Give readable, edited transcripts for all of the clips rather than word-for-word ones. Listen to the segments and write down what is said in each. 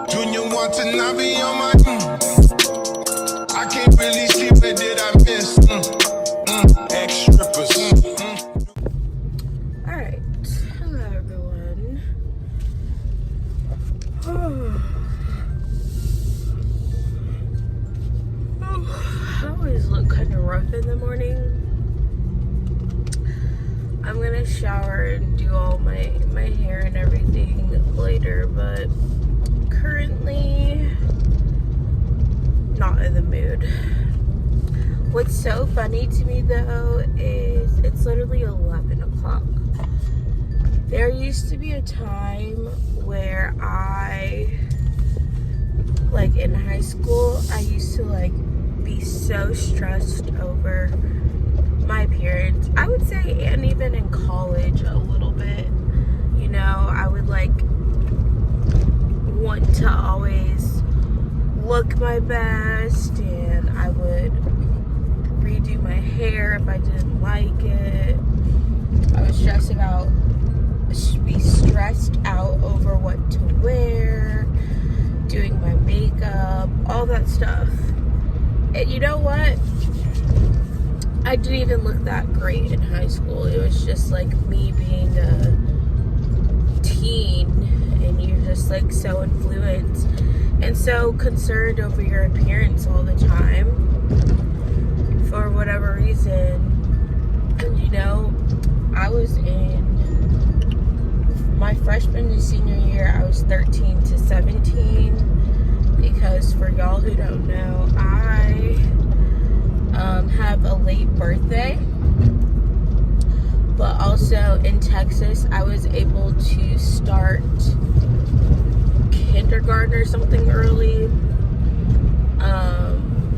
Junior want to not be on my. I can't really see what did I miss. Ex strippers. Alright, hello everyone. I always look kind of rough in the morning. I'm gonna shower and do all my hair and everything later, but currently not in the mood. What's so funny to me though is it's literally 11 o'clock. There used to be a time where like in high school, I used to like be so stressed over my appearance. I would say, and even in college a little bit, you know, I would like want to always look my best, and I would redo my hair if I didn't like it. I was stressed out over what to wear, doing my makeup, all that stuff. And you know what? I didn't even look that great in high school. It was just like me being a teen, and you're just like so influenced and so concerned over your appearance all the time for whatever reason. And you know, I was in my freshman and senior year, I was 13 to 17, because for y'all who don't know, I have a late birthday, but also in Texas I was able to start kindergarten or something early.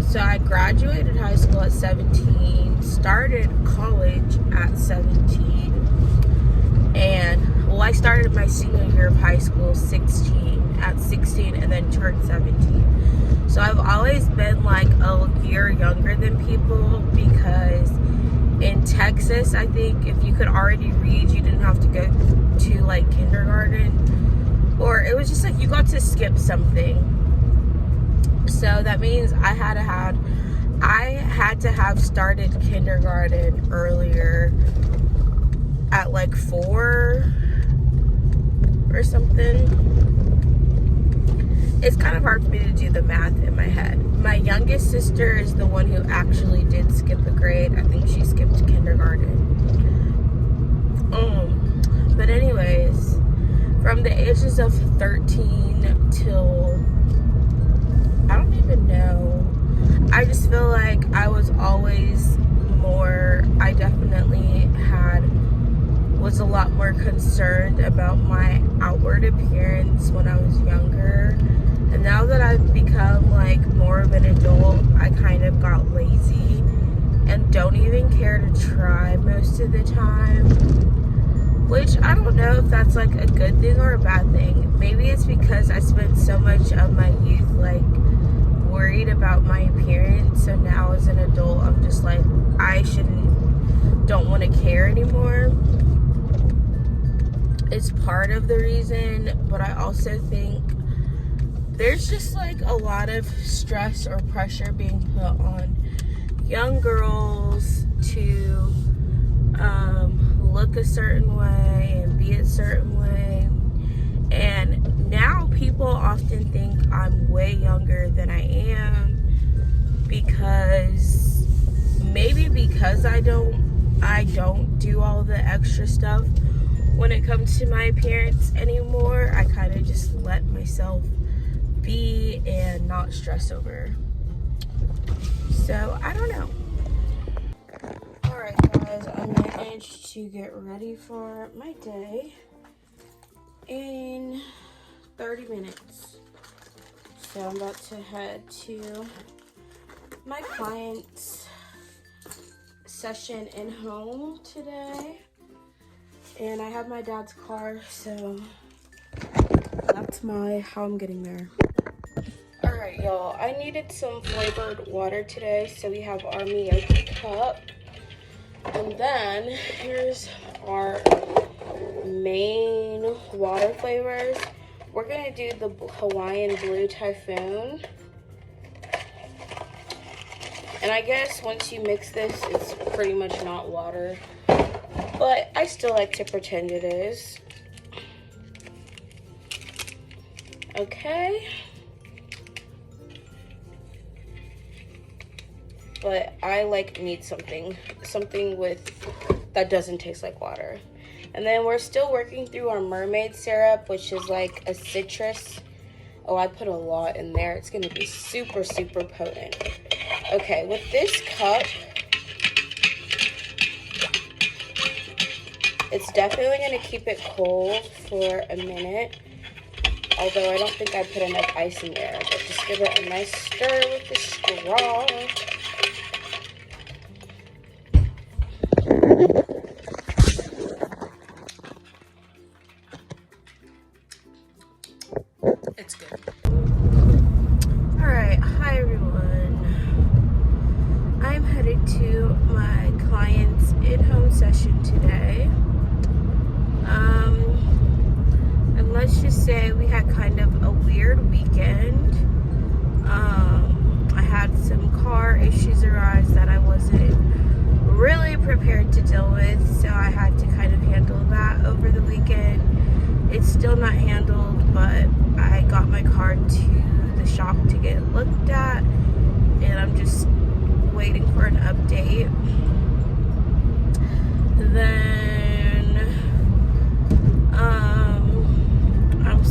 So I graduated high school at 17, started college at 17, and well, I started my senior year of high school at 16, and then turned 17. So I've always been like a year younger than people, because in Texas, I think if you could already read, you didn't have to go to like kindergarten, or it was just like you got to skip something. So that means I had to have started kindergarten earlier at like 4 or something. It's kind of hard for me to do the math in my head. My youngest sister is the one who actually did skip a grade. I think she skipped kindergarten. But anyways, from the ages of 13 till, I don't even know. I just feel like I was always I definitely was a lot more concerned about my outward appearance when I was younger. And now that I've become like more of an adult, I kind of got lazy and don't even care to try most of the time. Which I don't know if that's like a good thing or a bad thing. Maybe it's because I spent so much of my youth like worried about my appearance, so now as an adult I'm just like, don't want to care anymore. It's part of the reason, but I also think there's just like a lot of stress or pressure being put on young girls to look a certain way and be a certain way. And now people often think I'm way younger than I am, because I don't do all the extra stuff when it comes to my appearance anymore. I kind of just let myself be and not stress over. So I don't know. Alright guys, I managed to get ready for my day in 30 minutes. So I'm about to head to my client's session and home today. And I have my dad's car, so that's how I'm getting there. Alright y'all, I needed some flavored water today, so we have our Miyoki cup. And then here's our main water flavors. we're gonna do the Hawaiian Blue Typhoon. And I guess once you mix this, it's pretty much not water. But I still like to pretend it is. Okay. But I need something that doesn't taste like water. And then we're still working through our mermaid syrup, which is like a citrus. Oh, I put a lot in there. It's gonna be super, super potent. Okay, with this cup, it's definitely gonna keep it cold for a minute. Although I don't think I put enough ice in there, but just give it a nice stir with the straw. It's good. Alright, hi everyone. I'm headed to my client's in-home session today. And let's just say we had kind of a weird weekend. I had some car issues arise that I wasn't really prepared to deal with, so I had to kind of handle that over the weekend. It's still not handled, but I got my car to the shop to get looked at, and I'm just waiting for an update. Then I'm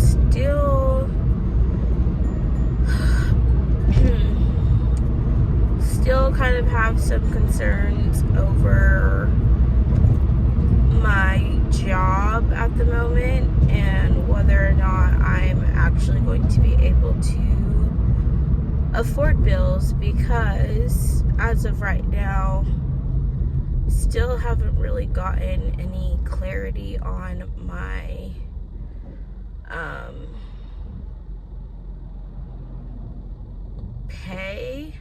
still kind of have some concerns over my job at the moment and whether or not I'm actually going to be able to afford bills, because as of right now, still haven't really gotten any clarity on my pay,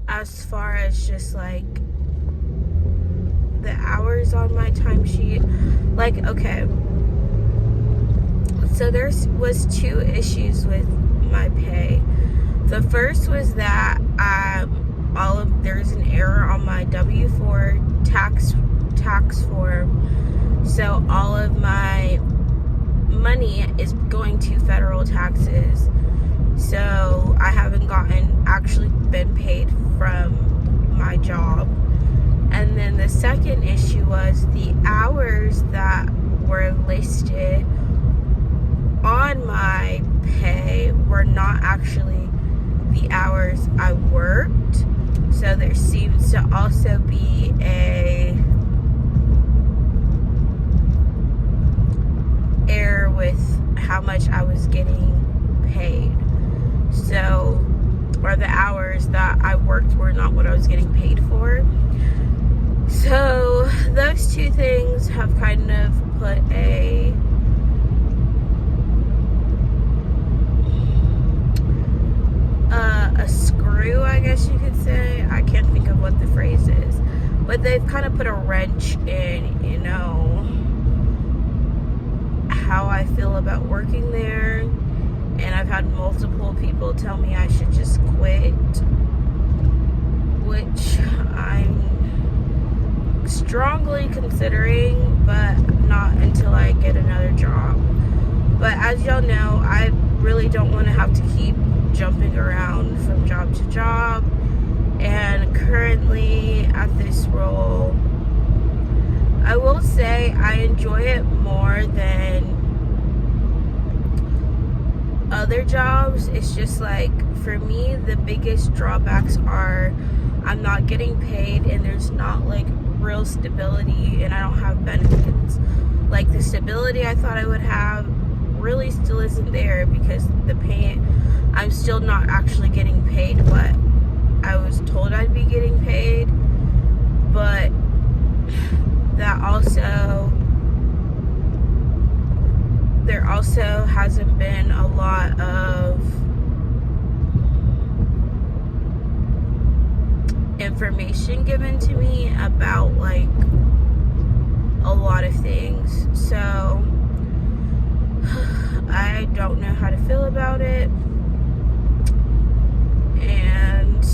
as far as just like the hours on my timesheet. Like, okay, so there was 2 issues with my pay. The first was that there's an error on my W-4 tax form, so all of my money is going to federal taxes, so I haven't actually been paid from my job. And then the second issue was the hours that were listed on my pay were not actually the hours I worked. So there seems to also be a error with how much I was getting paid. So, or the hours that I worked were not what I was getting paid for. So those 2 things have kind of put a screw, I guess you could say. I can't think of what the phrase is, but they've kind of put a wrench in, you know, how I feel about working there. And I've had multiple people tell me I should just quit, which I'm strongly considering, but not until I get another job. But as y'all know, I really don't want to have to keep jumping around from job to job, and currently at this role, I will say I enjoy it more than other jobs. It's just like, for me, the biggest drawbacks are I'm not getting paid, and there's not like real stability, and I don't have benefits. Like, the stability I thought I would have really still isn't there, because I'm still not actually getting paid what I was told I'd be getting paid. But there also hasn't been a lot of information given to me about like a lot of things. So I don't know how to feel about it. And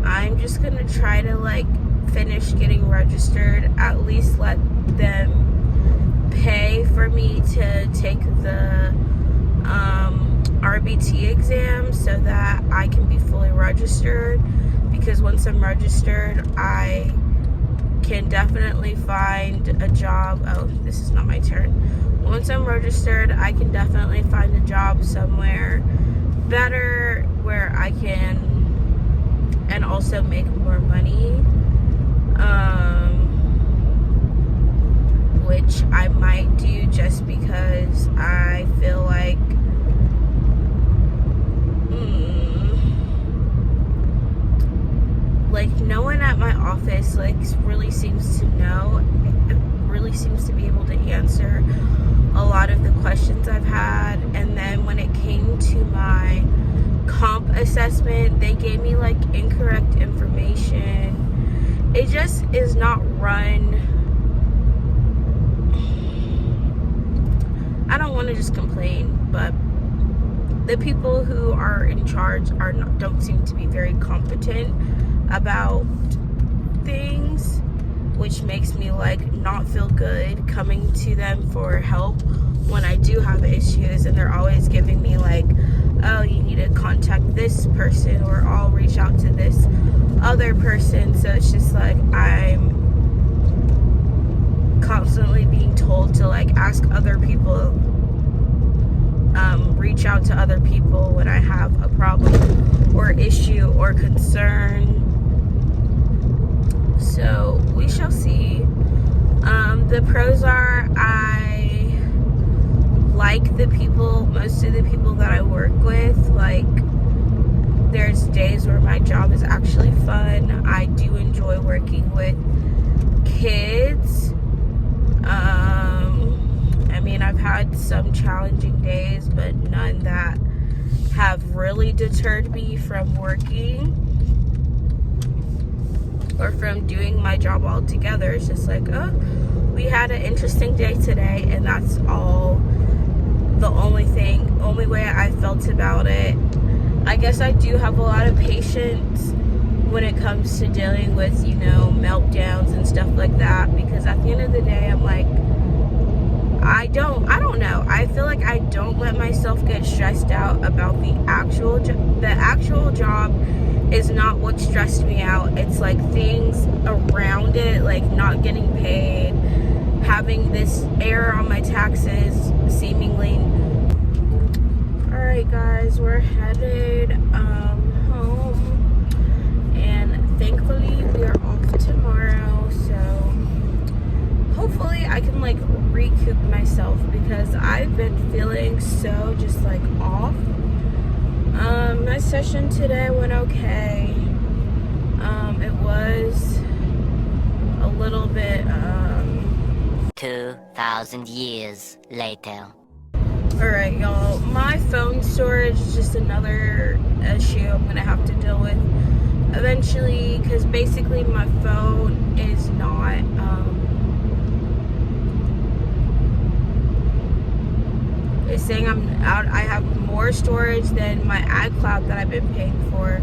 I'm just gonna try to like finish getting registered, at least let them pay for me to take the RBT exam so that I can be fully registered, because once I'm registered I can definitely find a job. Oh, this is not my turn. Once I'm registered, I can definitely find a job somewhere better where I can, and also make more money, which I might do just because I feel like no one at my office like really seems to know, really seems to be able to answer a lot of the questions I've had. And then when it came to my comp assessment, they gave me like incorrect information. It just is not run. I don't want to just complain, but the people who are in charge don't seem to be very competent about things, which makes me like not feel good coming to them for help when I do have issues. And they're always giving me like, oh, you need to contact this person, or I'll reach out to this other person. So it's just like I'm constantly being told to like ask other people, reach out to other people when I have a problem or issue or concern. So we shall see. The pros are I like the people, most of the people that I work with. Like, there's days where my job is actually fun. I do enjoy working with kids. I mean, I've had some challenging days, but none that have really deterred me from working or from doing my job altogether. It's just like, oh, we had an interesting day today, and that's all. The only way I felt about it. I guess I do have a lot of patience when it comes to dealing with, you know, meltdowns and stuff like that, because at the end of the day, I'm like, I don't know. I feel like I don't let myself get stressed out about the actual job is not what stressed me out. It's like things around it, like not getting paid, having this error on my taxes, seemingly. Alright guys, we're headed home, and thankfully we are off tomorrow, so hopefully I can like recoup myself, because I've been feeling so just like off. My session today went okay. It was a little bit 2,000 years later. Alright y'all, my phone storage is just another issue I'm gonna have to deal with eventually, because basically my phone is not it's saying I have more storage than my iCloud that I've been paying for.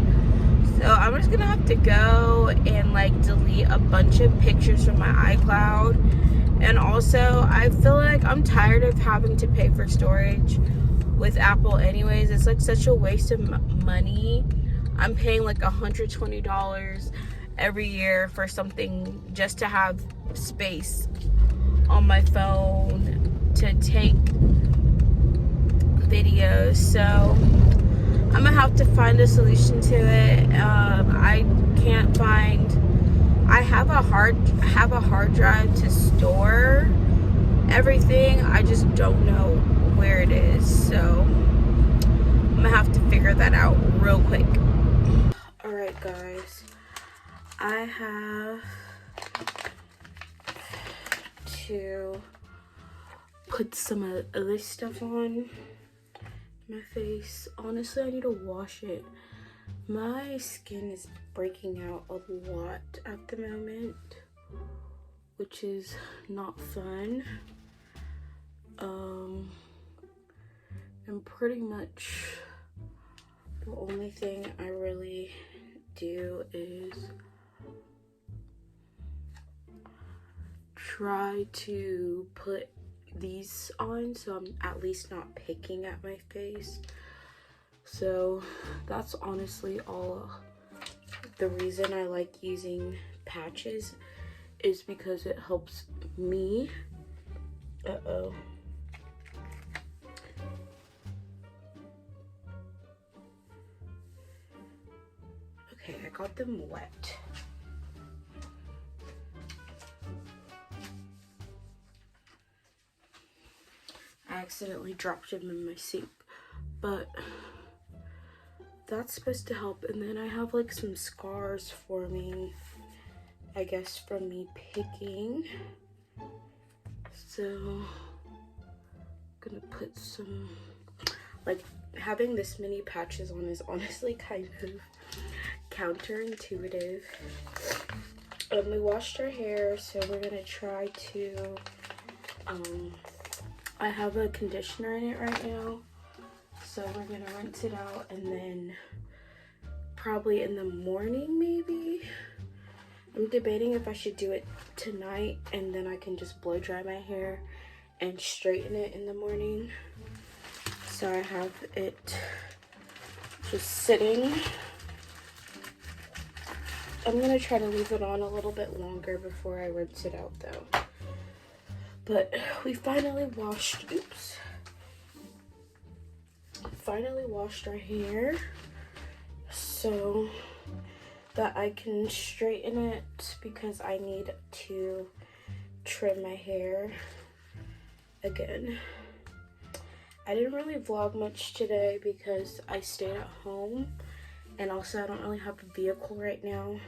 So I'm just gonna have to go and like delete a bunch of pictures from my iCloud. And also, I feel like I'm tired of having to pay for storage with Apple anyways. It's like such a waste of money. I'm paying like $120 every year for something just to have space on my phone to take videos. So I'm gonna have to find a solution to it. I can't find. I have a hard drive to store everything. I just don't know where it is. So I'm gonna have to figure that out real quick. All right, guys. I have to put some of this stuff on my face. Honestly, I need to wash it. My skin is breaking out a lot at the moment, which is not fun. And pretty much the only thing I really do is try to put these on so I'm at least not picking at my face. So that's honestly all. The reason I like using patches is because it helps me. Okay, I got them wet. I accidentally dropped them in my sink, but that's supposed to help. And then I have like some scars forming, I guess, from me picking. So I'm gonna put some, like, having this many patches on is honestly kind of counterintuitive. We washed our hair, so we're gonna try to I have a conditioner in it right now, so we're gonna rinse it out, and then probably in the morning, maybe. I'm debating if I should do it tonight and then I can just blow dry my hair and straighten it in the morning. So I have it just sitting. I'm gonna try to leave it on a little bit longer before I rinse it out though. But we finally washed, finally washed our hair so that I can straighten it, because I need to trim my hair again. I didn't really vlog much today because I stayed at home, and also I don't really have a vehicle right now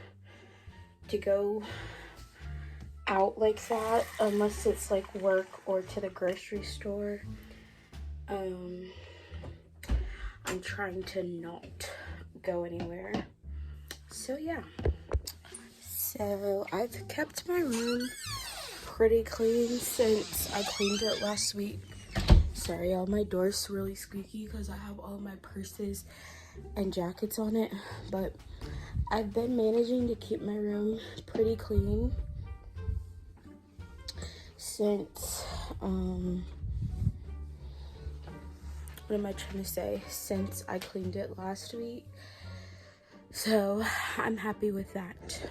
to go out like that unless it's like work or to the grocery store. I'm trying to not go anywhere. So yeah, so I've kept my room pretty clean since I cleaned it last week. Sorry, all my door's really squeaky because I have all my purses and jackets on it, but I've been managing to keep my room pretty clean since what am I trying to say? Since I cleaned it last week. So I'm happy with that.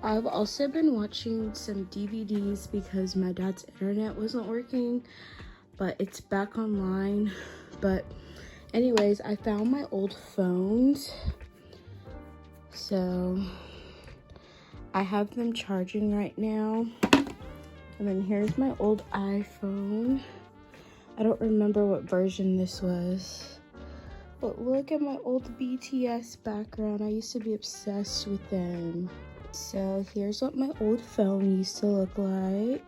I've also been watching some DVDs because my dad's internet wasn't working, but it's back online. But anyways, I found my old phones, so I have them charging right now. And then here's my old iPhone. I don't remember what version this was, but look at my old BTS background. I used to be obsessed with them. So here's what my old phone used to look like.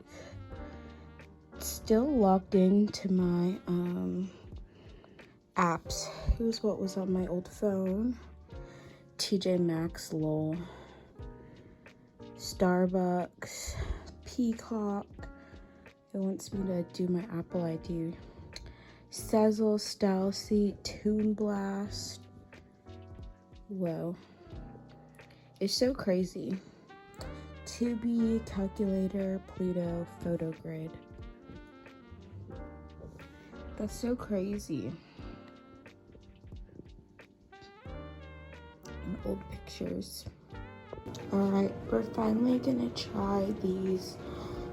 It's still logged into my apps. Here's what was on my old phone. TJ Maxx, lol. Starbucks, Peacock. It wants me to do my Apple ID. Sezzle, Style Seat, Toon Blast. Whoa. It's so crazy. Tubi, Calculator, Pluto, Photo Grid. That's so crazy. And old pictures. Alright, we're finally gonna try these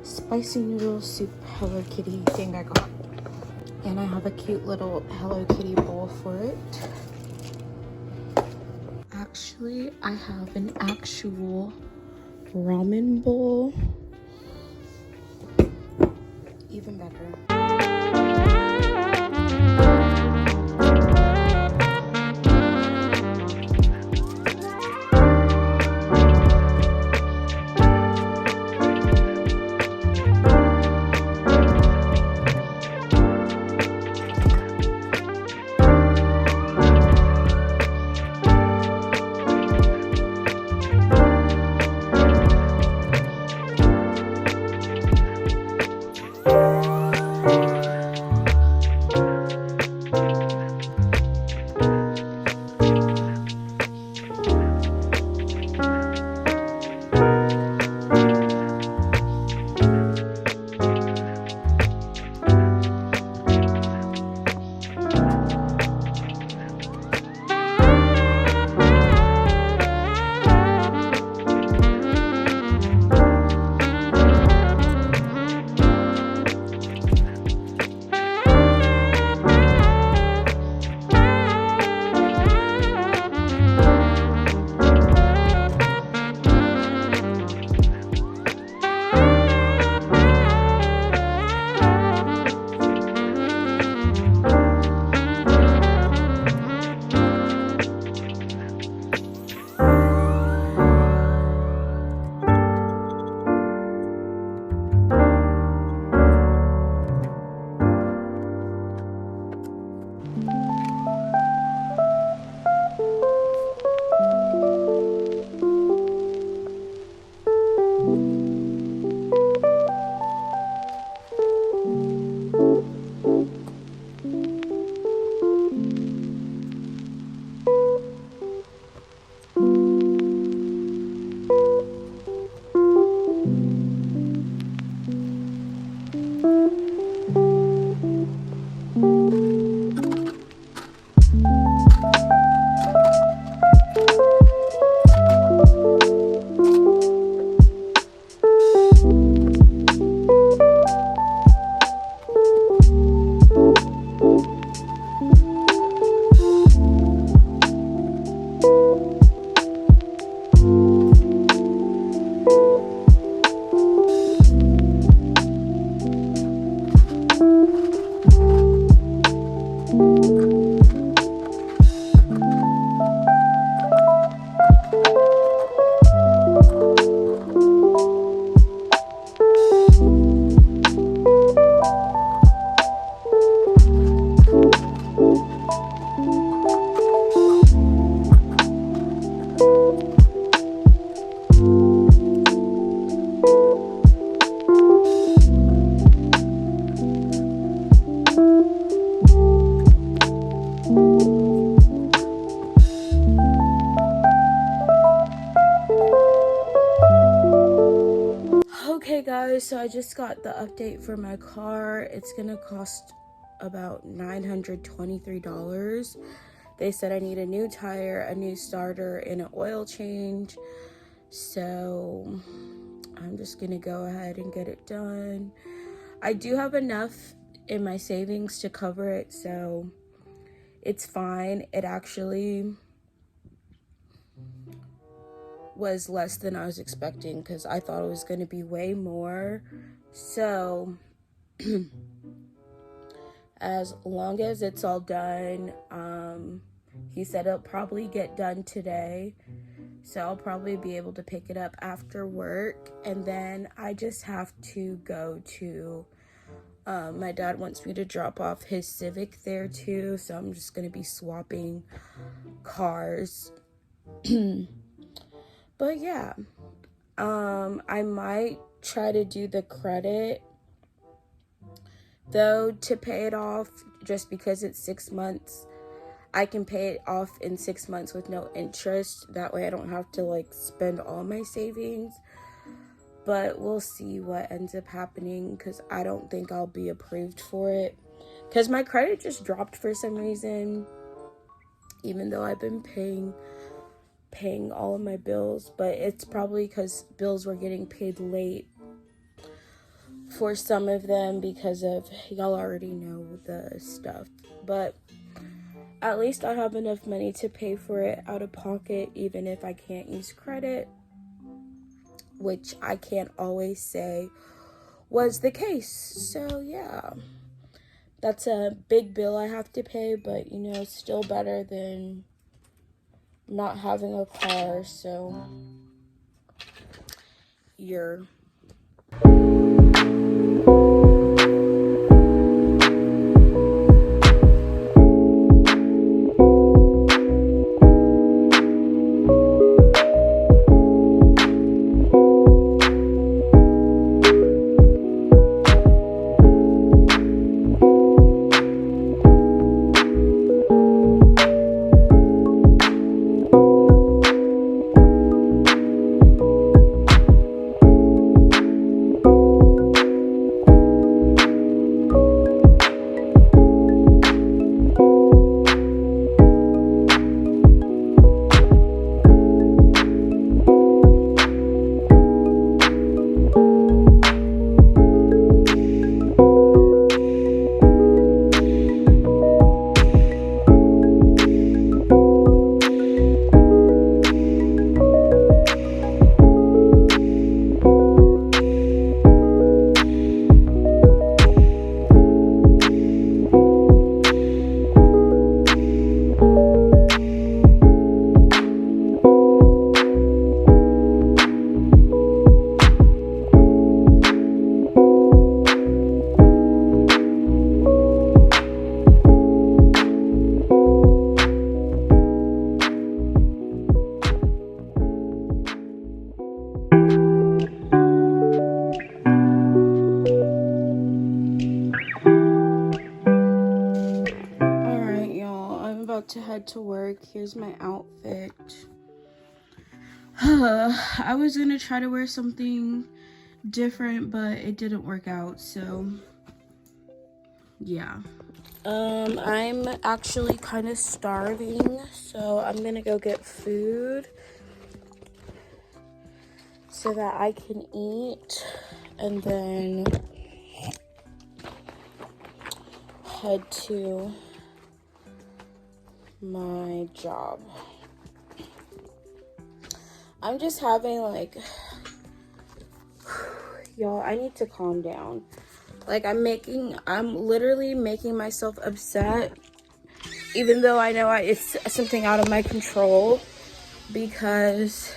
spicy noodle soup Hello Kitty thing I got. And I have a cute little Hello Kitty bowl for it. Actually, I have an actual ramen bowl. Even better. Okay guys, so I just got the update for my car. It's gonna cost about $923. They said I need a new tire, a new starter, and an oil change. So I'm just gonna go ahead and get it done. I do have enough in my savings to cover it, so it's fine. It actually was less than I was expecting because I thought it was going to be way more. So as long as it's all done, he said it'll probably get done today, so I'll probably be able to pick it up after work. And then I just have to go to my dad wants me to drop off his Civic there too, so I'm just going to be swapping cars. But yeah, I might try to do the credit though to pay it off, just because it's 6 months. I can pay it off in 6 months with no interest. That way I don't have to like spend all my savings. But we'll see what ends up happening, because I don't think I'll be approved for it, because my credit just dropped for some reason, even though I've been paying all of my bills. But it's probably because bills were getting paid late for some of them because of, y'all already know the stuff. But at least I have enough money to pay for it out of pocket, even if I can't use credit, which I can't always say was the case. So yeah, that's a big bill I have to pay, but you know, still better than not having a car. So you're to head to work. Here's my outfit. I was gonna try to wear something different, but it didn't work out, so yeah. I'm actually kind of starving, so I'm gonna go get food so that I can eat and then head to my job. I'm just having like, y'all, I need to calm down. Like I'm literally making myself upset, even though I know it's something out of my control, because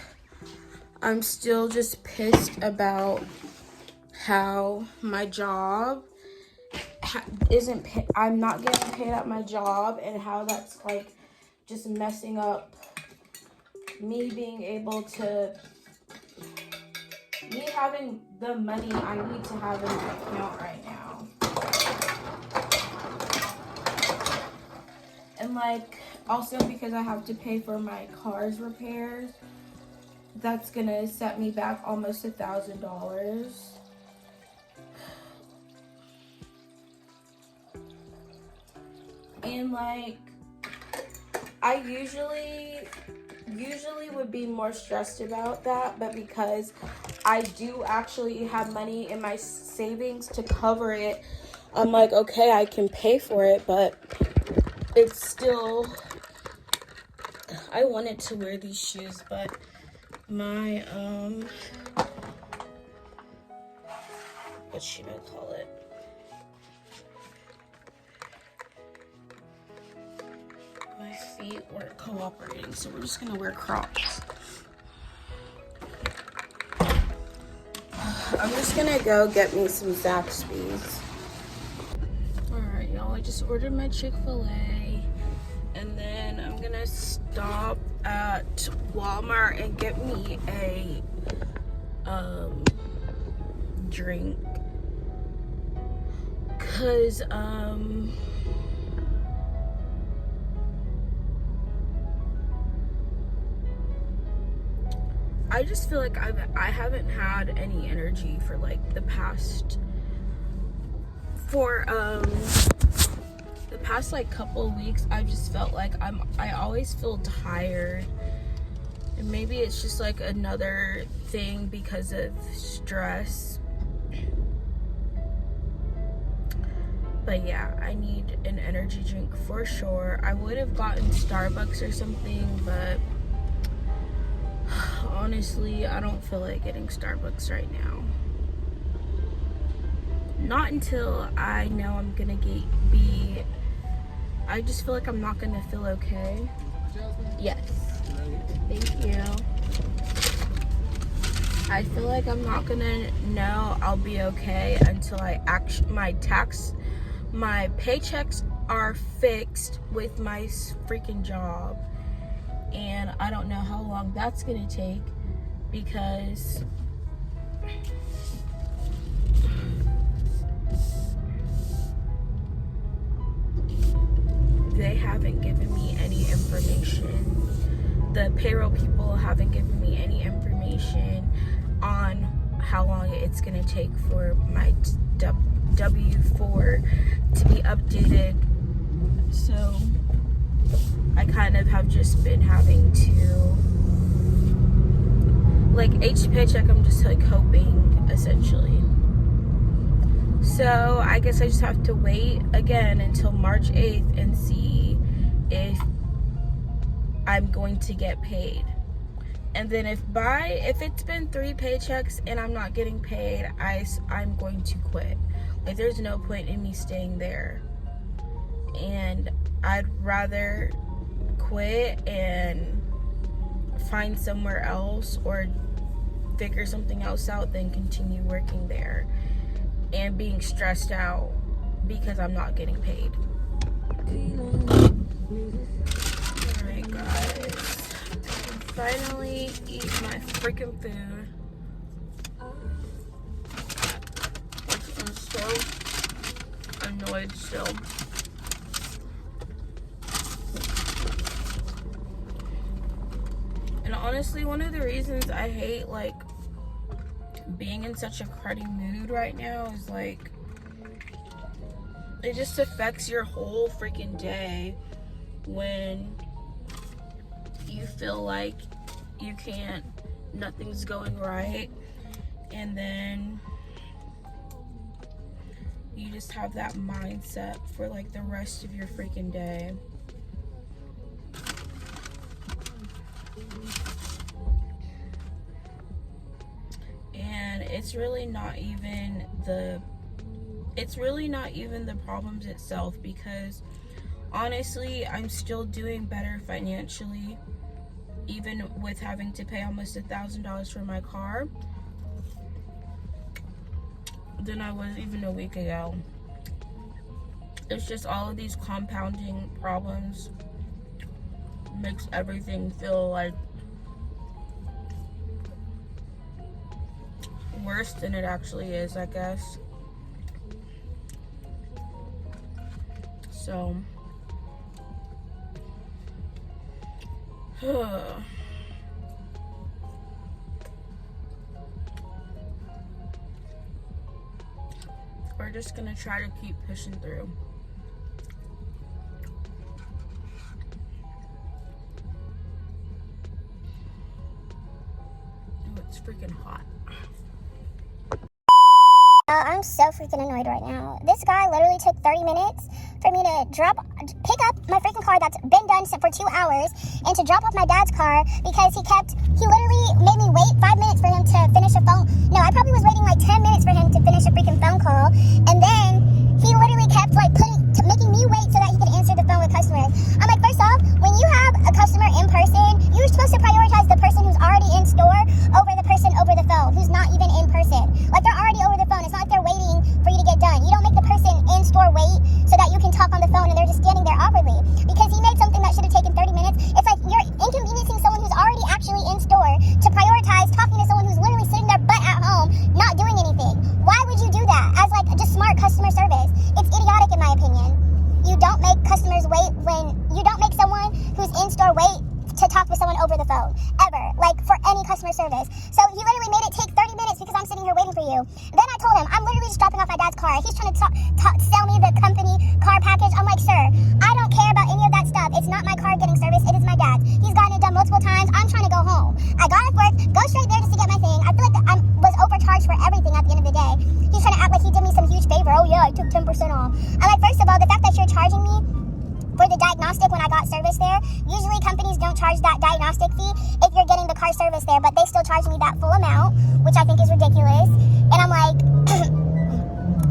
I'm still just pissed about how my job I'm not getting paid at my job, and how that's like just messing up me being able to, me having the money I need to have in my account right now. And like also because I have to pay for my car's repairs, that's gonna set me back almost $1,000. And like I usually would be more stressed about that, but because I do actually have money in my savings to cover it, I'm like, okay, I can pay for it, but it's still, I wanted to wear these shoes, but my what should I call it? My feet weren't cooperating, so we're just gonna wear Crocs. I'm just gonna go get me some Zaxby's. Alright, y'all, I just ordered my Chick-fil-A, and then I'm gonna stop at Walmart and get me a drink, cause I just feel like I haven't had any energy for like the past like couple of weeks. I just felt like I always feel tired, and maybe it's just like another thing because of stress. But yeah, I need an energy drink for sure. I would have gotten Starbucks or something, but honestly, I don't feel like getting Starbucks right now. Not until I know I'm gonna I just feel like I'm not gonna feel okay. Yes. Thank you. I feel like I'm not gonna know I'll be okay until my paychecks are fixed with my freaking job. And I don't know how long that's gonna take because they haven't given me any information. The payroll people haven't given me any information on how long it's gonna take for my W-4 to be updated. So I kind of have just been having to, like, each paycheck I'm just like hoping, essentially. So I guess I just have to wait again until March 8th and see if I'm going to get paid. And then if it's been 3 paychecks and I'm not getting paid, I'm going to quit. Like, there's no point in me staying there. And I'd rather quit and find somewhere else or figure something else out than continue working there and being stressed out because I'm not getting paid. Alright, guys. Finally eat my freaking food. I'm so annoyed still. And honestly, one of the reasons I hate like being in such a cruddy mood right now is like it just affects your whole freaking day when you feel like nothing's going right, and then you just have that mindset for like the rest of your freaking day. And it's really not even the problems itself, because honestly, I'm still doing better financially, even with having to pay almost $1,000 for my car, than I was even a week ago. It's just all of these compounding problems makes everything feel like worse than it actually is, I guess. So we're just gonna try to keep pushing through. Oh, it's freaking hot. I'm so freaking annoyed right now. This guy literally took 30 minutes for me to pick up my freaking car that's been done for 2 hours, and to drop off my dad's car because he literally made me wait 5 minutes for him to finish a phone. No, I probably was waiting like 10 minutes for him to finish a freaking phone call, and then he literally kept like making me wait so that he could answer the phone with customers. I'm like, first off, when you have a customer in person, you're supposed to prioritize the person who's already in store over the person over the phone who's not even in person. Like, they're already over the phone. It's not like they're waiting for you to get done. You don't make the person in store wait so that you can talk on the phone and they're just standing there awkwardly. Because he made something that should have taken 30 minutes. It's like you're inconveniencing someone who's already actually in store to prioritize talking to someone who's literally sitting their butt at home, not doing anything. Why would you do that as like just smart customer service? It's idiotic in my opinion. You don't make someone who's in store wait to talk with someone over the phone, ever, like for any customer service. So he literally made it take 30 minutes because I'm sitting here waiting for you. Then I told him, I'm literally just dropping off my dad's car. He's trying to sell me the company car package. I'm like, sir, I don't care about any of that stuff. It's not my car getting service, it is my dad's. He's gotten it done multiple times. I'm trying to go home. I got off work, go straight there just to get my thing. I feel like I was overcharged for everything at the end of the day. He's trying to act like he did me some huge favor. Oh yeah, I took 10% off. I'm like, first of all, the fact that you're charging me for the diagnostic when I got service there, usually companies don't charge that diagnostic fee if you're getting the car service there, but they still charge me that full amount, which I think is ridiculous. And I'm like,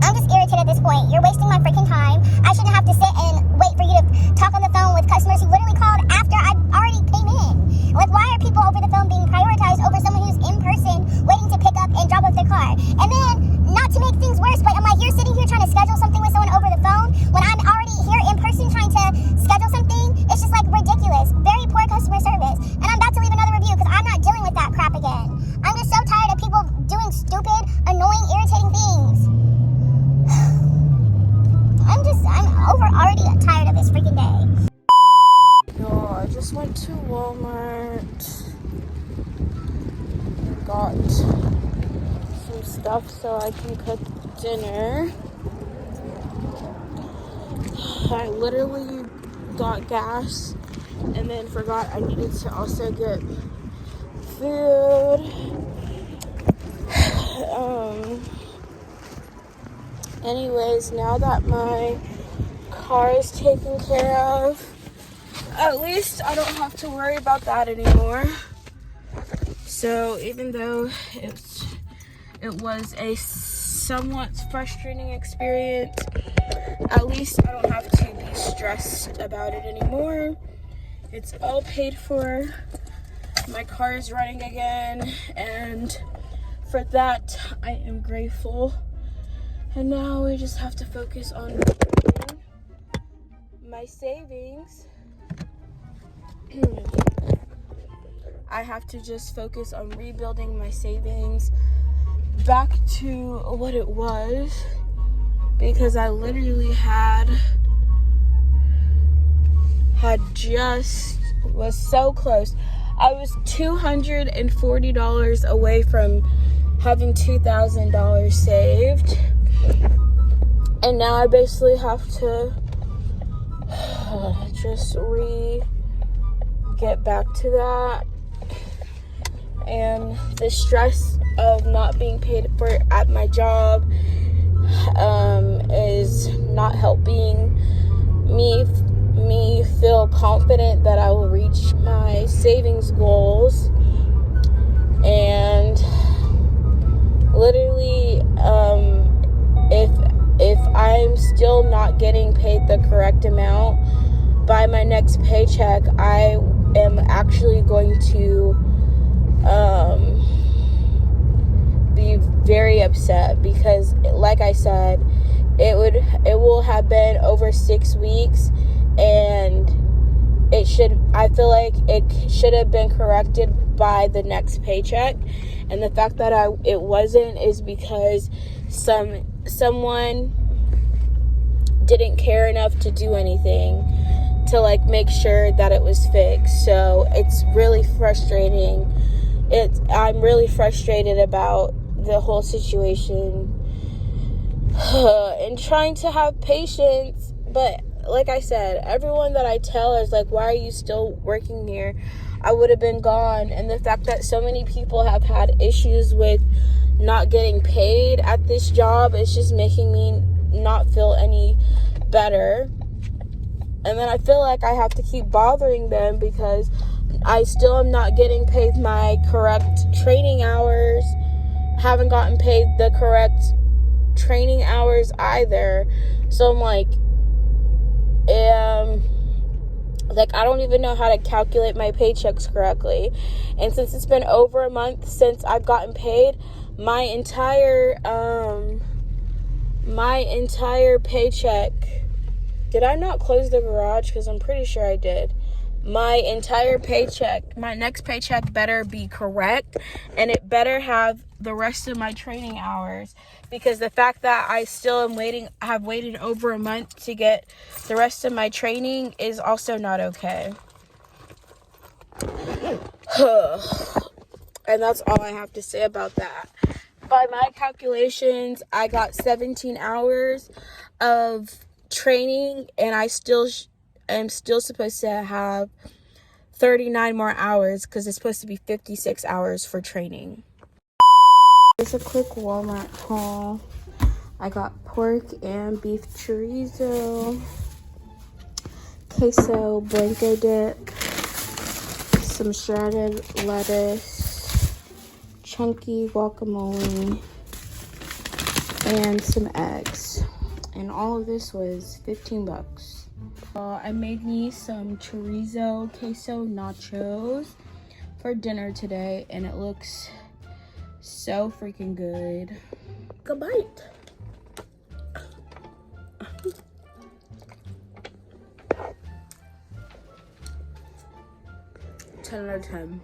I'm just irritated at this point. You're wasting my freaking time. I shouldn't have to sit and wait for you to talk on the phone with customers who literally called after I already came in. Like, why are people over the phone being prioritized over someone who's in person waiting to pick up and drop off their car? And then, not to make things worse, but I'm like, you're sitting here trying to schedule something with someone over the phone when I'm already here in person trying to schedule something. It's just like ridiculous. Very poor customer service. And I'm about to leave another review because I'm not dealing with that crap again. I'm just so tired of people doing stupid, annoying, irritating things. I'm already tired of this freaking day. No, I just went to Walmart. Got some stuff so I can cook dinner. I literally got gas and then forgot I needed to also get food. Anyways, now that my car is taken care of, at least I don't have to worry about that anymore. So even though it was a somewhat frustrating experience, at least I don't have to be stressed about it anymore. It's all paid for. My car is running again, and for that I am grateful. And now we just have to focus on rebuilding my savings. I have to just focus on rebuilding my savings back to what it was, because I literally was so close. I was $240 away from having $2,000 saved. And now I basically have to just get back to that. And the stress of not being paid for it at my job is not helping me feel confident that I will reach my savings goals. And literally, if I'm still not getting paid the correct amount by my next paycheck, I am actually going to be very upset, because like I said, it will have been over 6 weeks, and I feel like it should have been corrected by the next paycheck. And the fact that it wasn't is because someone didn't care enough to do anything to like make sure that it was fixed. So it's really frustrating. I'm really frustrated about the whole situation and trying to have patience. But like I said, everyone that I tell is like, why are you still working here? I would have been gone. And the fact that so many people have had issues with not getting paid at this job is just making me not feel any better. And then I feel like I have to keep bothering them because I still am not getting paid my correct training hours. Haven't gotten paid the correct training hours either. So I'm like, I don't even know how to calculate my paychecks correctly. And since it's been over a month since I've gotten paid, my entire paycheck, did I not close the garage? Because I'm pretty sure I did. My entire paycheck, my next paycheck better be correct, and it better have the rest of my training hours, because the fact that I still have waited over a month to get the rest of my training is also not okay. And that's all I have to say about that. By my calculations, I got 17 hours of training, and I still am supposed to have 39 more hours, because it's supposed to be 56 hours for training. Just a quick Walmart haul. I got pork and beef chorizo, queso blanco dip, some shredded lettuce, chunky guacamole, and some eggs. And all of this was 15 bucks. I made me some chorizo queso nachos for dinner today, and it looks so freaking good. Good bite. 10 out of 10.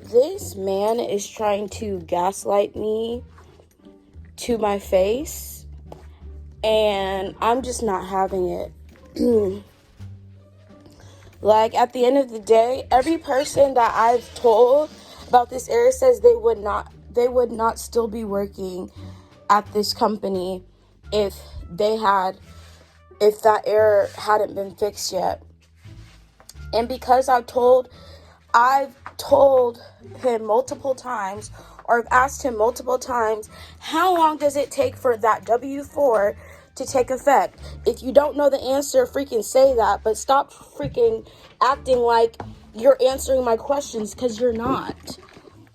This man is trying to gaslight me to my face, and I'm just not having it. Like, at the end of the day, every person that I've told about this error says they would not still be working at this company if that error hadn't been fixed yet. And because I've told him multiple times, or I've asked him multiple times, how long does it take for that W-4 to take effect? If you don't know the answer, freaking say that, but stop freaking acting like you're answering my questions, because you're not.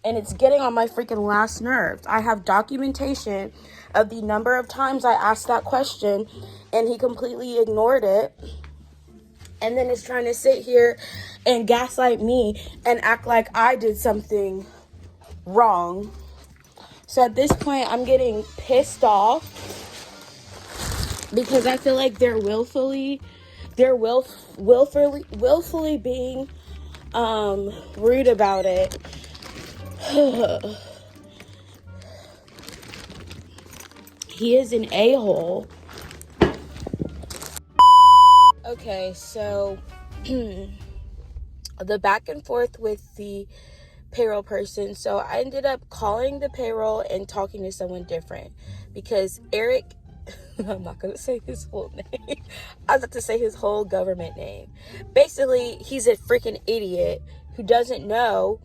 And it's getting on my freaking last nerves. I have documentation of the number of times I asked that question, and he completely ignored it. And then is trying to sit here and gaslight me and act like I did something wrong. So at this point, I'm getting pissed off because I feel like they're willfully being rude about it. He is an a-hole. Okay, so the back and forth with the payroll person. So I ended up calling the payroll and talking to someone different because Eric, I'm not going to say his full name. I was about to say his whole government name. Basically, he's a freaking idiot who doesn't know.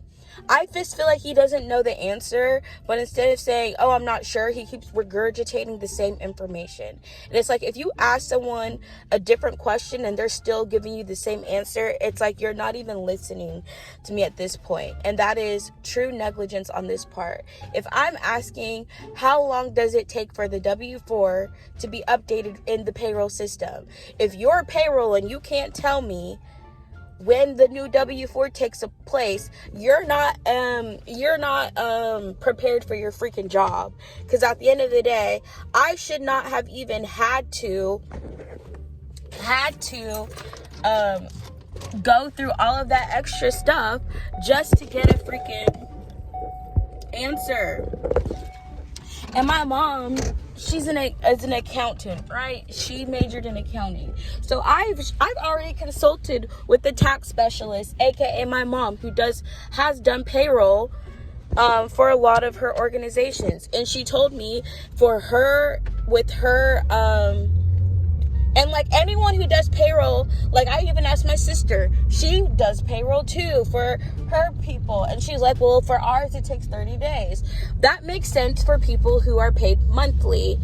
I just feel like he doesn't know the answer, but instead of saying, oh, I'm not sure, he keeps regurgitating the same information. And it's like, if you ask someone a different question and they're still giving you the same answer, it's like you're not even listening to me at this point. And that is true negligence on this part. If I'm asking, how long does it take for the W-4 to be updated in the payroll system? If you're payroll and you can't tell me when the new W-4 takes place, you're not prepared for your freaking job. Because at the end of the day, I should not have even had to go through all of that extra stuff just to get a freaking answer. And my mom, she's an accountant, right? She majored in accounting. So I've already consulted with the tax specialist, aka my mom, who has done payroll for a lot of her organizations. And she told me and like anyone who does payroll, like I even asked my sister, she does payroll too for her people. And she's like, well, for ours, it takes 30 days. That makes sense for people who are paid monthly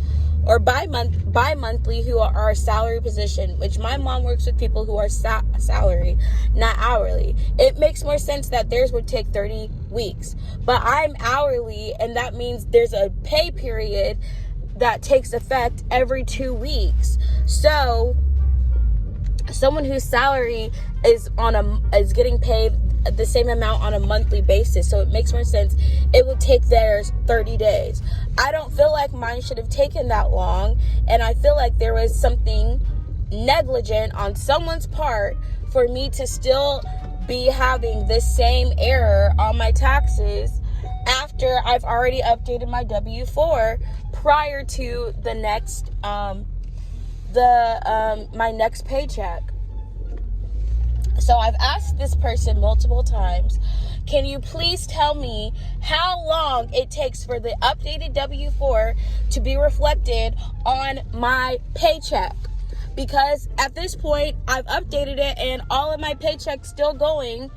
or bi-monthly who are a salary position, which my mom works with people who are salary, not hourly. It makes more sense that theirs would take 30 weeks. But I'm hourly, and that means there's a pay period that takes effect every 2 weeks. So someone whose salary is getting paid the same amount on a monthly basis, so it makes more sense it would take theirs 30 days. I don't feel like mine should have taken that long, and I feel like there was something negligent on someone's part for me to still be having this same error on my taxes after I've already updated my W-4 prior to the next my next paycheck. So I've asked this person multiple times, can you please tell me how long it takes for the updated W-4 to be reflected on my paycheck? Because at this point, I've updated it and all of my paychecks still going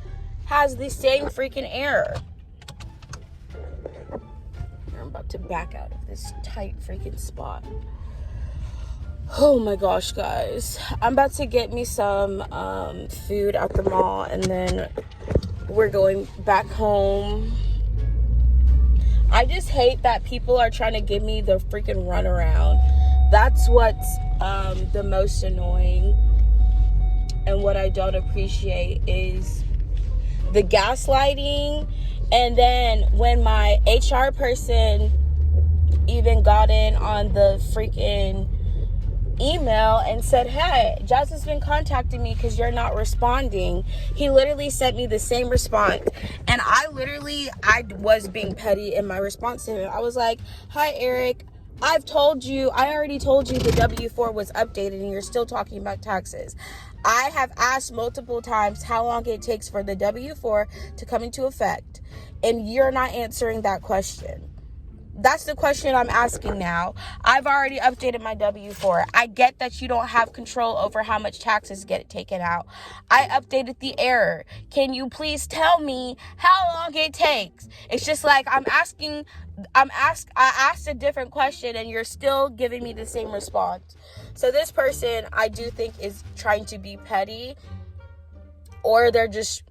has the same freaking error. I'm about to back out of this tight freaking spot. Oh my gosh, guys. I'm about to get me some food at the mall, and then we're going back home. I just hate that people are trying to give me the freaking runaround. That's what's the most annoying. And what I don't appreciate is the gaslighting. And then when my HR person even got in on the freaking email and said, hey, Jazz has been contacting me because you're not responding. He literally sent me the same response. And I was being petty in my response to him. I was like, hi, Eric. I already told you the W-4 was updated and you're still talking about taxes. I have asked multiple times how long it takes for the W-4 to come into effect, and you're not answering that question. That's the question I'm asking now. I've already updated my W-4. I get that you don't have control over how much taxes get taken out. I updated the error. Can you please tell me how long it takes? It's just like I asked a different question and you're still giving me the same response. So this person, I do think, is trying to be petty, or they're just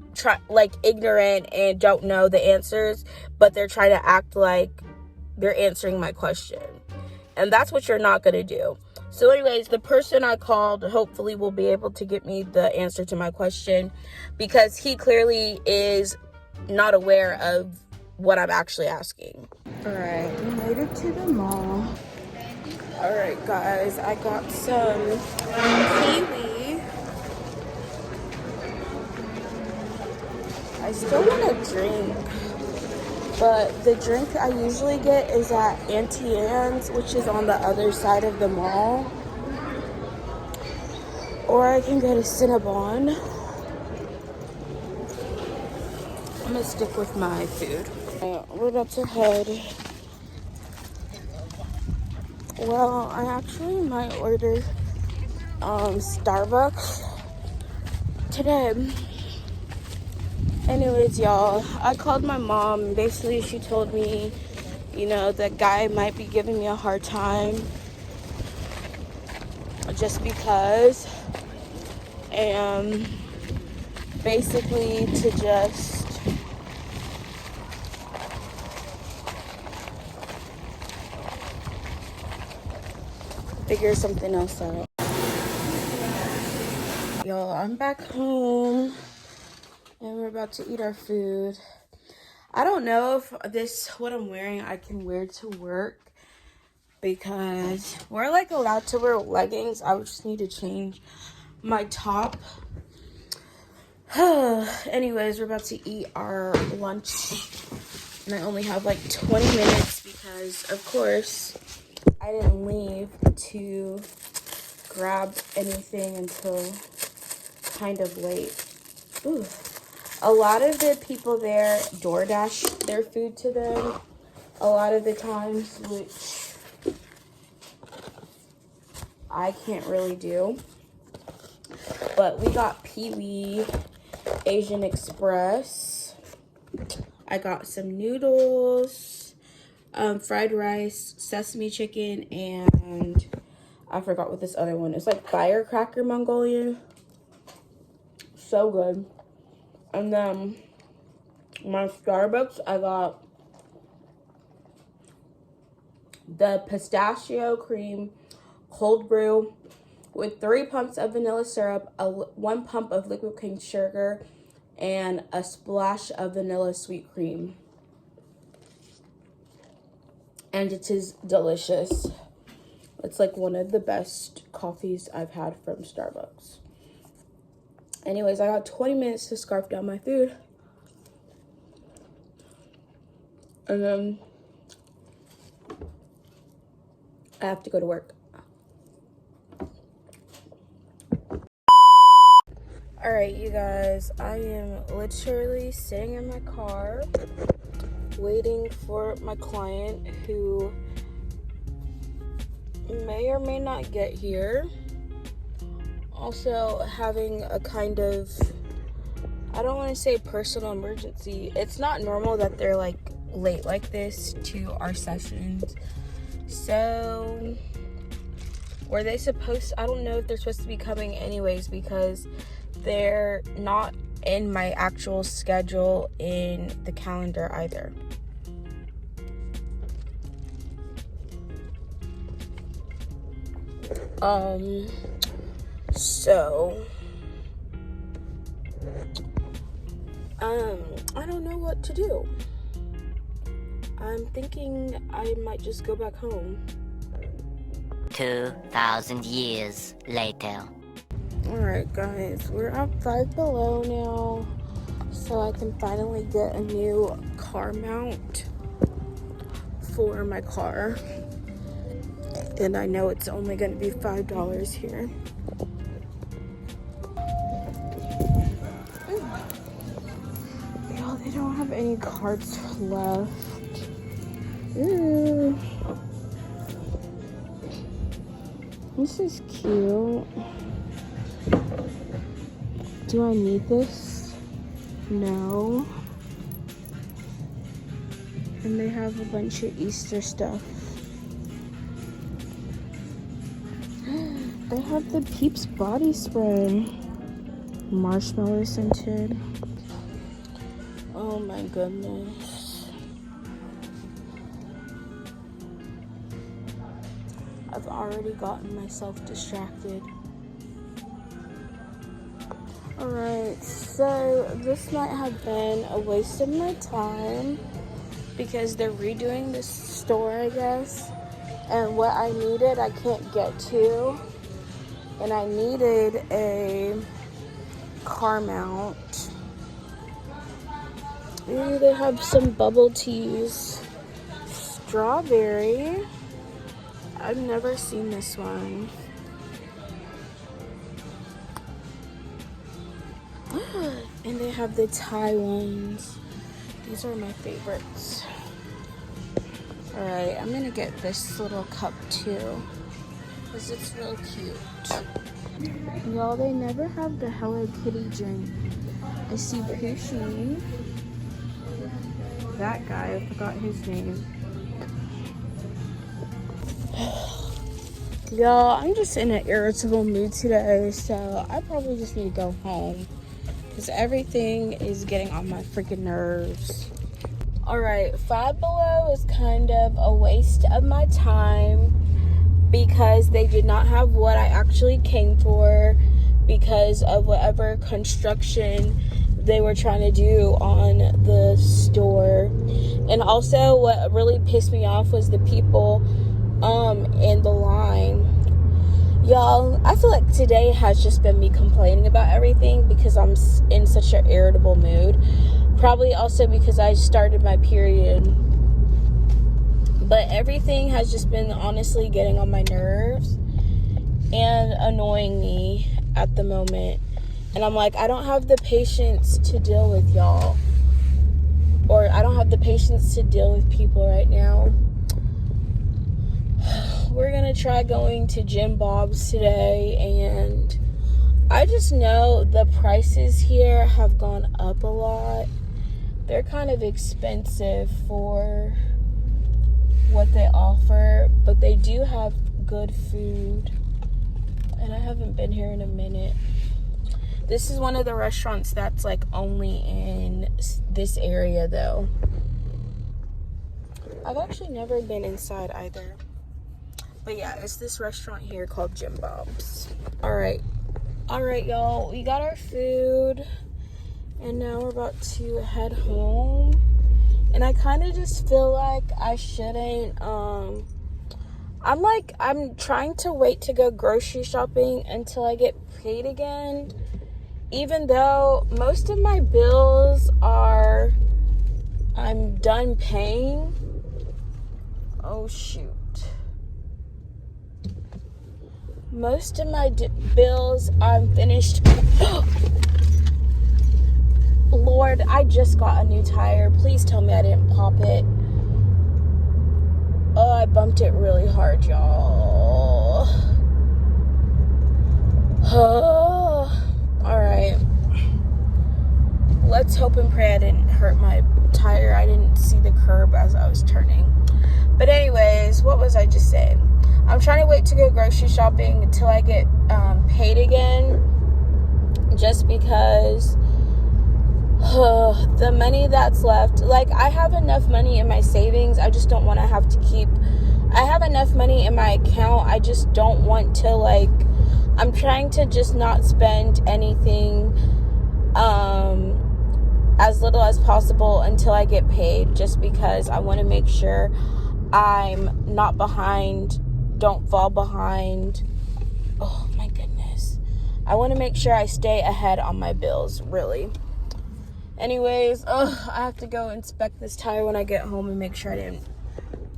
ignorant and don't know the answers, but they're trying to act like they're answering my question. And that's what you're not going to do. So anyways, the person I called hopefully will be able to get me the answer to my question, because he clearly is not aware of what I'm actually asking. Alright, we made it to the mall. Alright guys, I got some kiwi. I still want a drink, but the drink I usually get is at Auntie Anne's, which is on the other side of the mall. Or I can go to Cinnabon. I'm gonna stick with my food. We're about to head. Well, I actually might order Starbucks today. Anyways, y'all, I called my mom. Basically, she told me, that guy might be giving me a hard time just because, and basically to just figure something else out. Y'all, I'm back home and we're about to eat our food. I don't know if what I'm wearing I can wear to work, because we're allowed to wear leggings. I would just need to change my top. Anyways, we're about to eat our lunch and I only have 20 minutes because, of course, I didn't leave to grab anything until kind of late. Ooh. A lot of the people there DoorDash their food to them a lot of the times, which I can't really do. But we got Pee-wee Asian Express. I got some noodles, fried rice, sesame chicken, and I forgot what this other one is. Firecracker Mongolian. So good. And then my Starbucks, I got the pistachio cream cold brew with 3 pumps of vanilla syrup, 1 pump of liquid cane sugar, and a splash of vanilla sweet cream. And it is delicious. It's one of the best coffees I've had from Starbucks. Anyways, I got 20 minutes to scarf down my food. And then I have to go to work. Alright, you guys, I am literally sitting in my car waiting for my client, who may or may not get here. Also having a kind of, I don't want to say personal emergency. It's not normal that they're late like this to our sessions. So were they supposed, I don't know if they're supposed to be coming anyways, because they're not in my actual schedule in the calendar either. So I don't know what to do. I'm thinking I might just go back home. 2,000 years later. Alright guys, we're at Five Below now, so I can finally get a new car mount for my car. And I know it's only going to be $5 here. Y'all, they don't have any carts left. Ooh. This is cute. Do I need this? No. And they have a bunch of Easter stuff. They have the Peeps body spray. Marshmallow scented. Oh my goodness. I've already gotten myself distracted. Alright, so this might have been a waste of my time because they're redoing this store, I guess. And what I needed, I can't get to. And I needed a car mount. Ooh, they have some bubble teas. Strawberry. I've never seen this one. And they have the Thai ones. These are my favorites. Alright, I'm gonna get this little cup too, because it's real cute. Y'all, they never have the Hello Kitty drink. I see Pushy. That guy, I forgot his name. Y'all, I'm just in an irritable mood today, so I probably just need to go home, because everything is getting on my freaking nerves. Alright, Five Below is kind of a waste of my time because they did not have what I actually came for because of whatever construction they were trying to do on the store. And also what really pissed me off was the people in the line. Y'all, I feel like today has just been me complaining about everything because I'm in such an irritable mood. Probably also because I started my period. But everything has just been honestly getting on my nerves and annoying me at the moment. And I'm like, I don't have the patience to deal with y'all. Or I don't have the patience to deal with people right now. We're gonna try going to Jim Bob's today, and I just know the prices here have gone up a lot. They're kind of expensive for what they offer, but they do have good food, and I haven't been here in a minute. This is one of the restaurants that's like only in this area though. I've actually never been inside either. But yeah, it's this restaurant here called Jim Bob's. Alright, y'all. We got our food. And now we're about to head home. And I kind of just feel like I shouldn't, I'm trying to wait to go grocery shopping until I get paid again. Even though most of my bills I'm done paying. Oh, shoot. Most of my bills I'm finished. Lord, I just got a new tire. Please tell me I didn't pop it. Oh, I bumped it really hard, y'all. Oh, all right. Let's hope and pray I didn't hurt my tire. I didn't see the curb as I was turning. But anyways, what was I just saying? I'm trying to wait to go grocery shopping until I get paid again, just because the money that's left, like, I have enough money in my savings. I just don't want to have to keep, I have enough money in my account. I just don't want to, like, I'm trying to just not spend anything as little as possible until I get paid, just because I want to make sure I'm not behind, don't fall behind. Oh my goodness. I want to make sure I stay ahead on my bills, really. Anyways, I have to go inspect this tire when I get home and make sure I didn't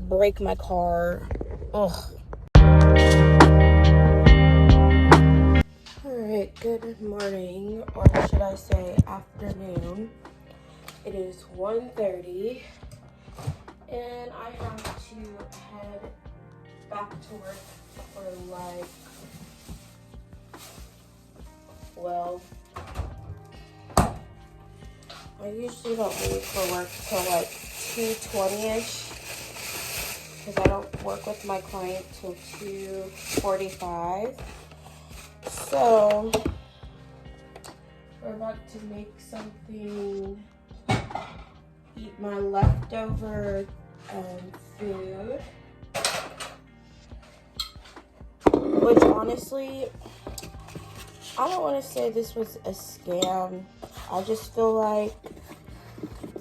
break my car. Alright, good morning, or should I say afternoon. It is 1:30, and I have to head back to work for like 12. I usually don't leave for work till like 2:20ish, because I don't work with my client till 2:45. So we're about to make something, eat my leftover food, which honestly, I don't want to say this was a scam. I just feel like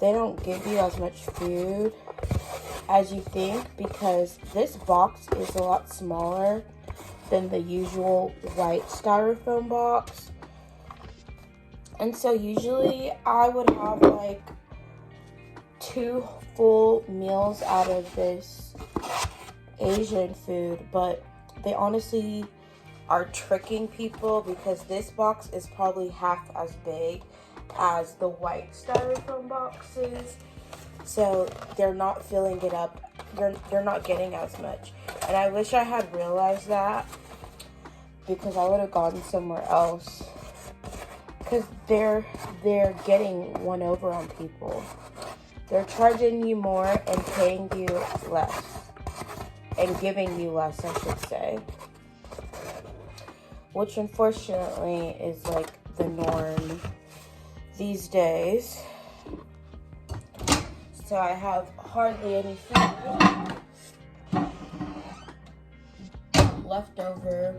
they don't give you as much food as you think, because this box is a lot smaller than the usual white styrofoam box. And so usually I would have like 2 full meals out of this Asian food, but they honestly are tricking people, because this box is probably half as big as the white styrofoam boxes. So they're not filling it up. They're not getting as much. And I wish I had realized that, because I would have gone somewhere else. Because they're getting one over on people. They're charging you more and paying you less. And giving you less, I should say. Which unfortunately is like the norm these days. So I have hardly any food left over.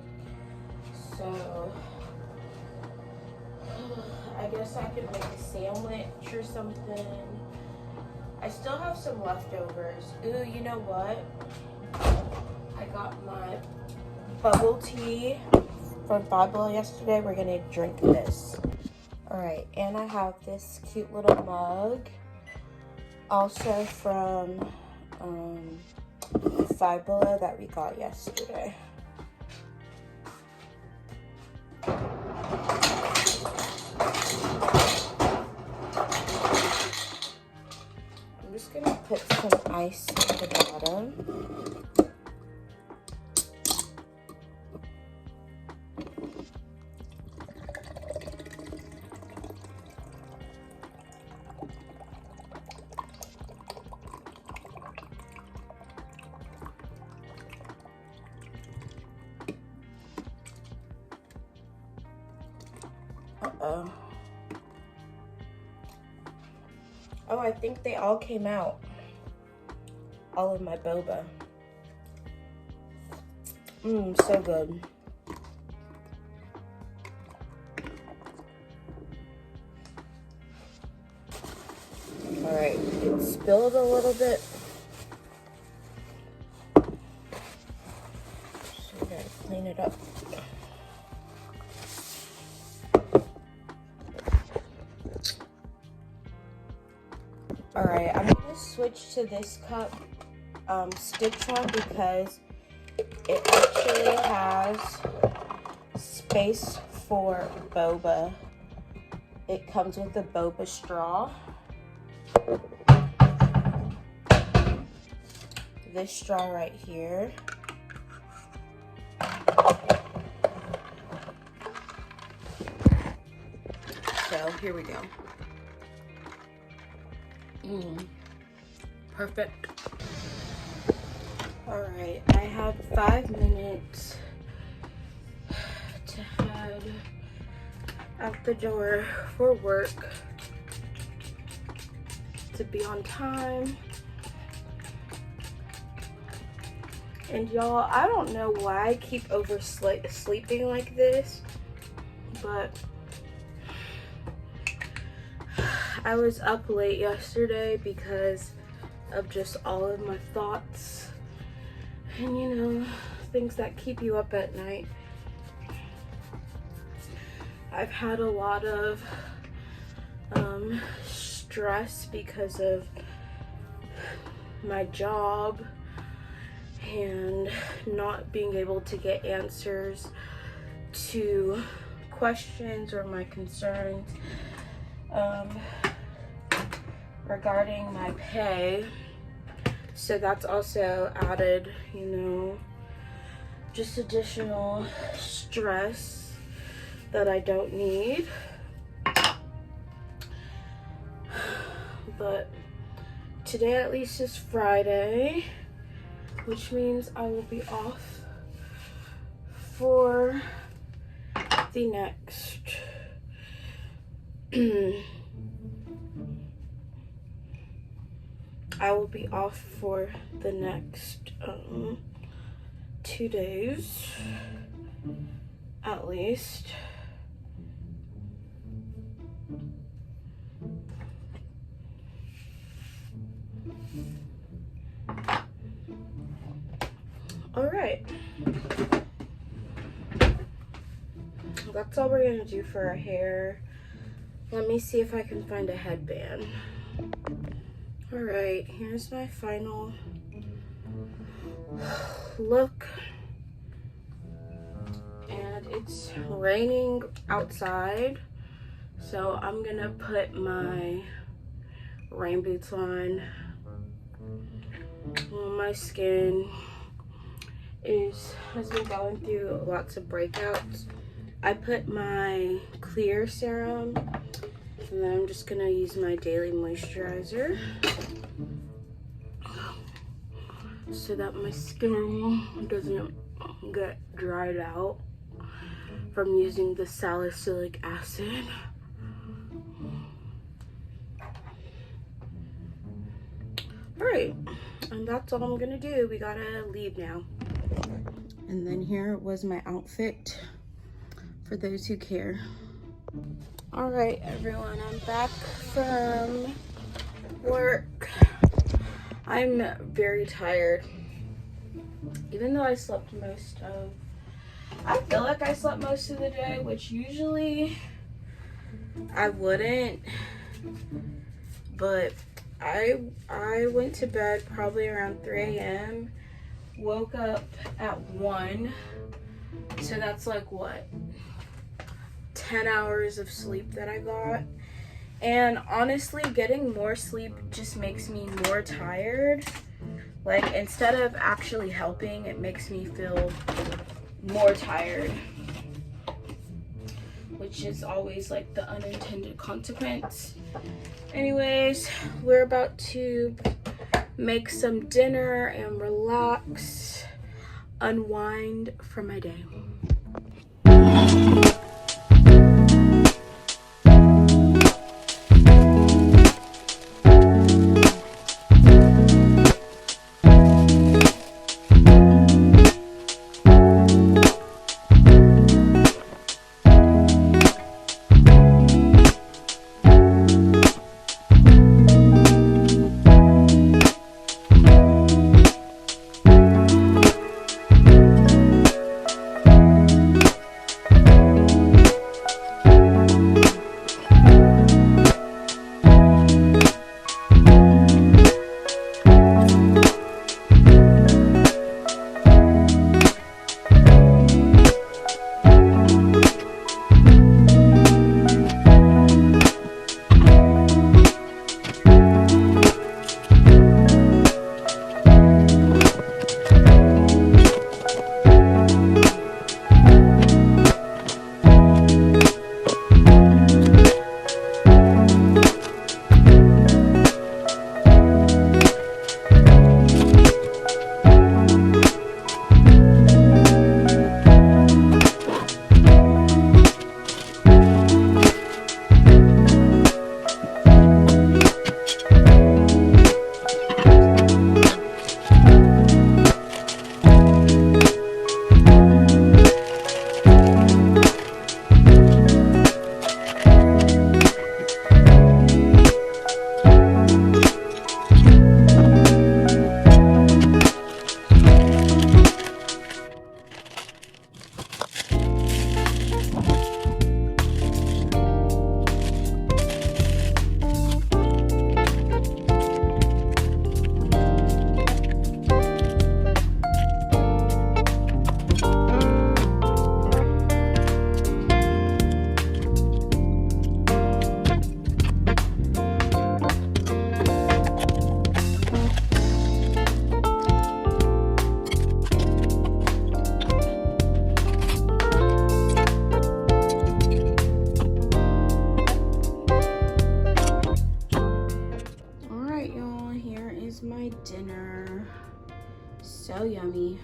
So I guess I could make a sandwich or something. I still have some leftovers. Ooh, you know what? I got my bubble tea from Five Below yesterday. We're gonna drink this. Alright, and I have this cute little mug, also from Five Below that we got yesterday. I'm just gonna put some ice at the bottom. Uh-oh. Oh, I think they all came out. All of my boba. So good. Alright, it spilled a little bit. So we gotta clean it up. Alright, I'm gonna switch to this cup, Stitch one, because it actually has space for boba. It comes with a boba straw. This straw right here. So here we go. Perfect. Alright, I have 5 minutes to head out the door for work to be on time. And y'all, I don't know why I keep sleeping like this, but I was up late yesterday because of just all of my thoughts and, you know, things that keep you up at night. I've had a lot of stress because of my job and not being able to get answers to questions or my concerns regarding my pay. So that's also added, you know, just additional stress that I don't need. But today at least is Friday, which means I will be off for the next I will be off for the next 2 days at least. All right, that's all we're gonna do for our hair. Let me see if I can find a headband. All right, here's my final look. And it's raining outside, so I'm gonna put my rain boots on. Well, my skin has been going through lots of breakouts. I put my clear serum, and then I'm just gonna use my daily moisturizer so that my skin doesn't get dried out from using the salicylic acid. All right, and that's all I'm gonna do. We gotta leave now. And then here was my outfit for those who care. All right, everyone, I'm back from work. I'm very tired. Even though I slept I feel like I slept most of the day, which usually I wouldn't. But I went to bed probably around 3 a.m. Woke up at 1. So that's like what? 10 hours of sleep that I got. And honestly, getting more sleep just makes me more tired. Like, instead of actually helping, it makes me feel more tired, which is always like the unintended consequence. Anyways, we're about to make some dinner and relax, unwind from my day. So yummy.